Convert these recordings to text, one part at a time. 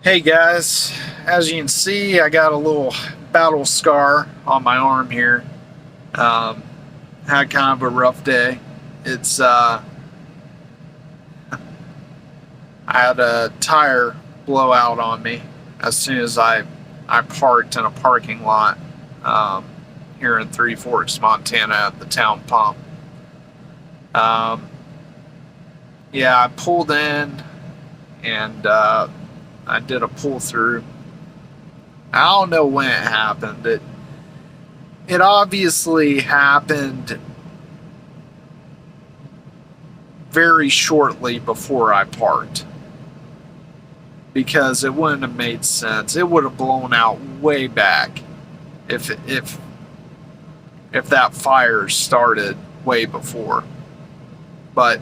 Hey guys, as you can see, I got a little battle scar on my arm here. Um, Had kind of a rough day. It's I had a tire blow out on me as soon as I parked in a parking lot um, here in Three Forks, Montana, at the town pump. Um, yeah, I pulled in and I did a pull through. I don't know when it happened. It obviously happened very shortly before I parked because it wouldn't have made sense. It would have blown out way back if that fire started way before. But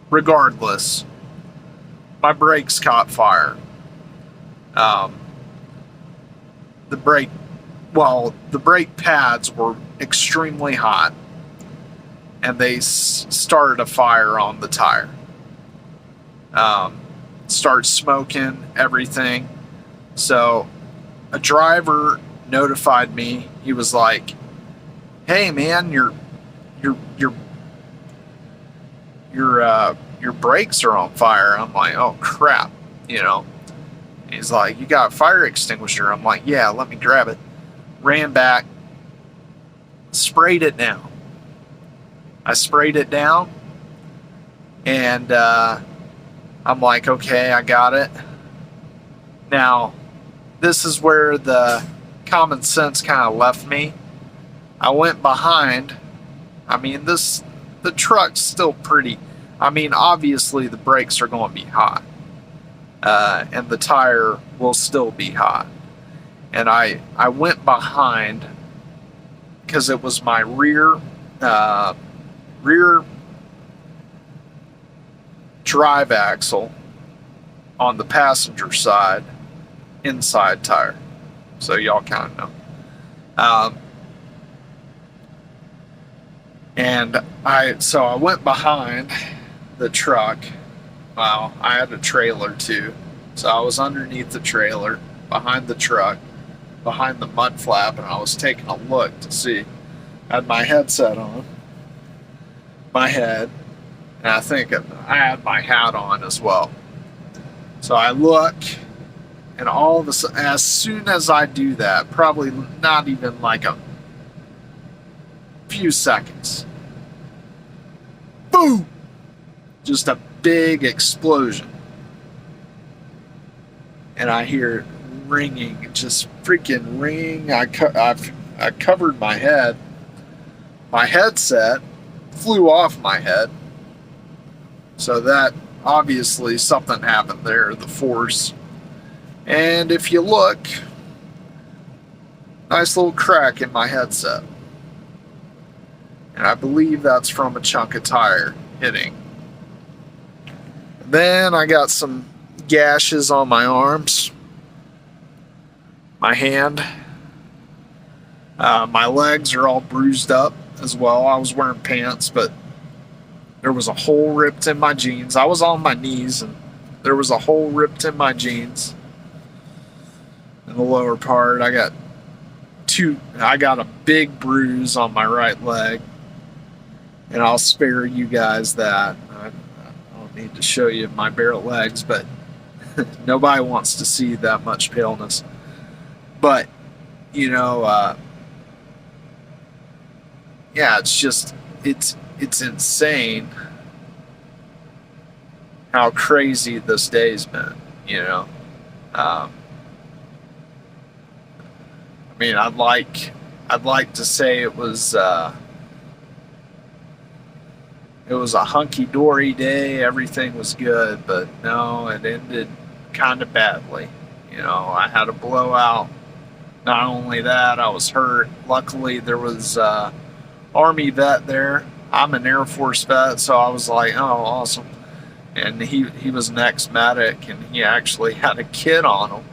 regardless, my brakes caught fire. Um, the brake, the brake pads were extremely hot, and they started a fire on the tire. Started smoking everything. So a driver notified me. He was like, "Hey man, your your your brakes are on fire." I'm like, "Oh crap," you know. He's like, "You got a fire extinguisher?" I'm like, "Yeah, let me grab it." Ran back, sprayed it down. I sprayed it down, and I'm like, "Okay, I got it." Now, this is where the common sense kind of left me. I went behind. I mean, the truck's still pretty. I mean, obviously the brakes are going to be hot, and the tire will still be hot. And I went behind because it was my rear drive axle on the passenger side inside tire. So y'all kind of know. Um, and I went behind the truck. Well, I had a trailer too. So I was underneath the trailer, behind the truck, behind the mud flap, and I was taking a look to see. I had my headset on, my head, and I think I had my hat on as well. So I look, and all of a sudden, as soon as I do that, probably not even like a few seconds, boom! Just a big explosion. And I hear ringing, just freaking ringing. I covered my head. My headset flew off my head. So that obviously something happened there, the force. And if you look, nice little crack in my headset. And I believe that's from a chunk of tire hitting. Then I got some gashes on my arms, my hand. My legs are all bruised up as well. I was wearing pants, but there was a hole ripped in my jeans. I was on my knees, and there was a hole ripped in my jeans. In the lower part, I got a big bruise on my right leg, and I'll spare you guys that. I don't need to show you my bare legs, but nobody wants to see that much paleness. But you know, yeah, it's insane how crazy this day's been. You know, I mean, I'd like to say it was a hunky dory day. Everything was good, but no, it ended kind of badly. You know, I had a blowout. Not only that, I was hurt. Luckily, there was Army vet there. I'm an Air Force vet, so I was like, oh, awesome. And he was an ex-medic, and he actually had a kid on him.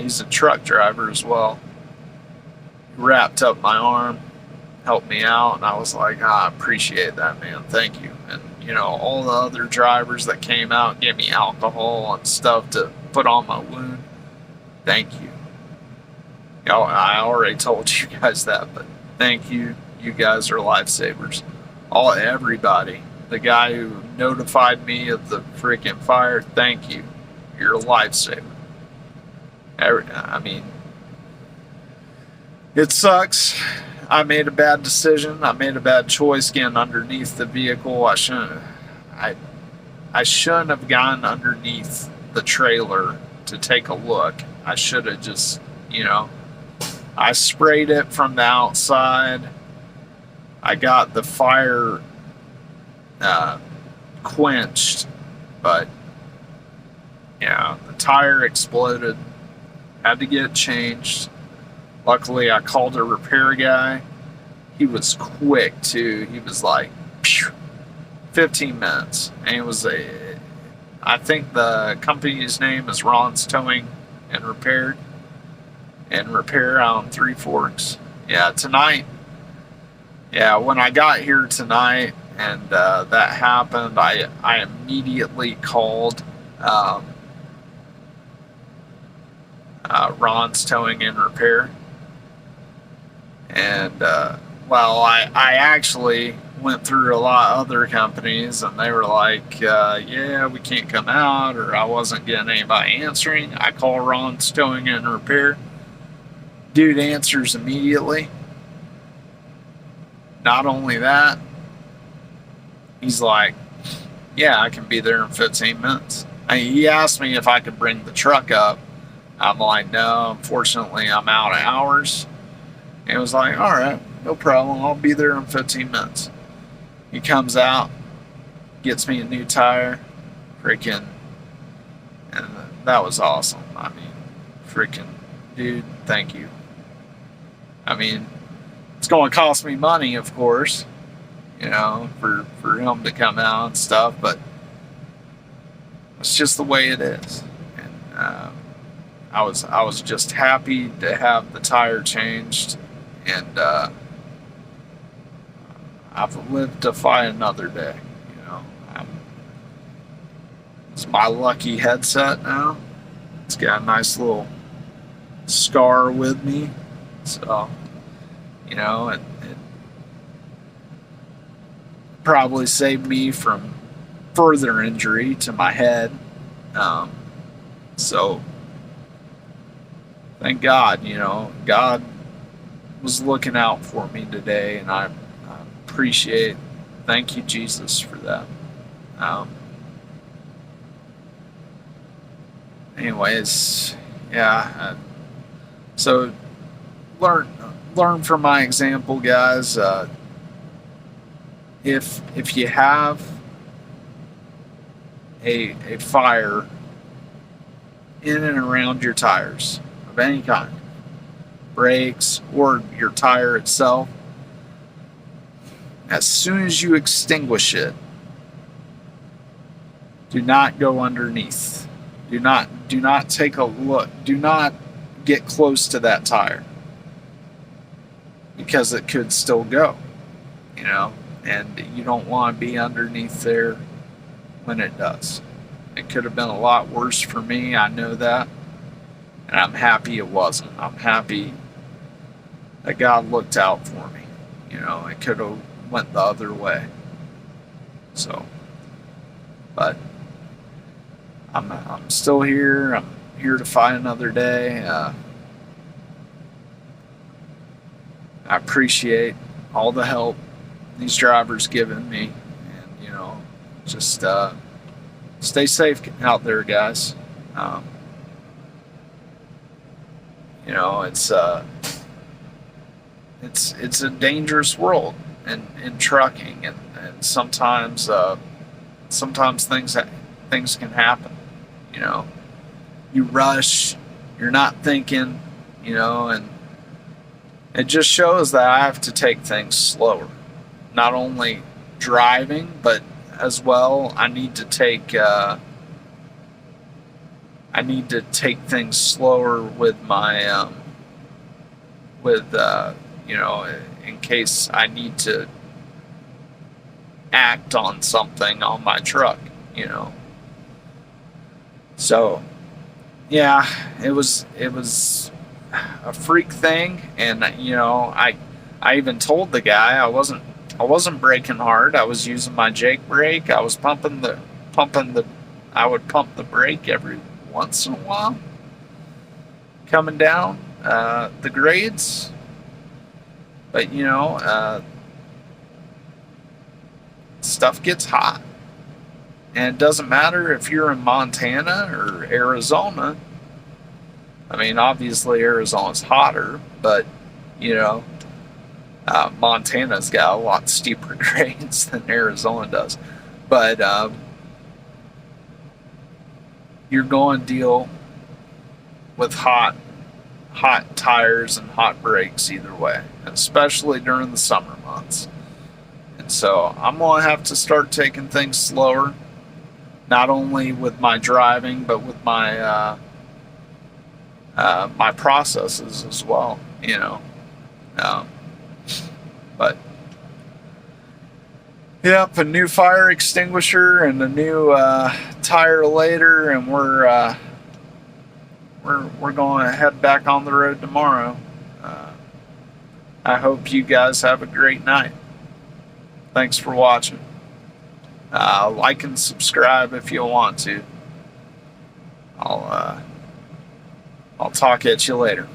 He's a truck driver as well. He wrapped up my arm, helped me out, and I was like, I appreciate that, man. Thank you. And you know, all the other drivers that came out and gave me alcohol and stuff to put on my wound. Thank you. I already told you guys that, but thank you. You guys are lifesavers. Everybody. The guy who notified me of the freaking fire, thank you. You're a lifesaver. I mean, it sucks. I made a bad decision. I made a bad choice getting underneath the vehicle. I shouldn't have gone underneath the trailer to take a look. I should have just, you know, I sprayed it from the outside. I got the fire quenched, but yeah, the tire exploded. Had to get it changed. Luckily, I called a repair guy. He was quick too. He was like, 15 minutes, and it was I think the company's name is Ron's Towing and Repair out on Three Forks. Yeah, tonight. Yeah, when I got here tonight and that happened, I immediately called Ron's Towing and Repair. And, well, I actually went through a lot of other companies, and they were like, yeah, we can't come out, or I wasn't getting anybody answering. I call Ron's Towing and Repair. Dude answers immediately. Not only that, he's like, yeah, I can be there in 15 minutes. He asked me if I could bring the truck up. I'm like, no, unfortunately, I'm out of hours. And he was like, all right, no problem. I'll be there in 15 minutes. He comes out, gets me a new tire, freaking, and that was awesome. I mean, freaking, dude, thank you. I mean, it's going to cost me money, of course, you know, for him to come out and stuff, but it's just the way it is. And I was just happy to have the tire changed, and I've lived to fight another day. You know, it's my lucky headset now. It's got a nice little scar with me, so you know, it probably saved me from further injury to my head. So thank God, you know, God was looking out for me today, and I appreciate. Thank you, Jesus, for that. Anyways, yeah. So learn from my example, guys. If you have a fire in and around your tires of any kind, brakes or your tire itself, as soon as you extinguish it, do not go underneath. Do not take a look. Do not get close to that tire, because it could still go, you know, and you don't want to be underneath there when it does. It could have been a lot worse for me, I know that, and I'm happy it wasn't. I'm happy that God looked out for me. You know, it could have went the other way. So, but I'm still here. I'm here to fight another day. I appreciate all the help these drivers given me, and you know, just stay safe out there, guys. You know, it's a dangerous world in trucking, and sometimes things can happen. You know, you rush, you're not thinking, you know, and it just shows that I have to take things slower. Not only driving, but as well, I need to take things slower with my you know, in case I need to act on something on my truck, you know. So yeah, it was a freak thing, and you know, I even told the guy I wasn't braking hard. I was using my Jake brake. I was pumping the I would pump the brake every once in a while coming down the grades. But you know, stuff gets hot, and it doesn't matter if you're in Montana or Arizona. I mean, obviously Arizona's hotter, but you know, Montana's got a lot steeper grades than Arizona does. But you're going to deal with hot tires and hot brakes either way, especially during the summer months. And so I'm going to have to start taking things slower, not only with my driving, but with my my processes as well, you know. But yep, a new fire extinguisher and a new tire later, and we're going to head back on the road tomorrow. I hope you guys have a great night. Thanks for watching. Like and subscribe if you want to. I'll talk at you later.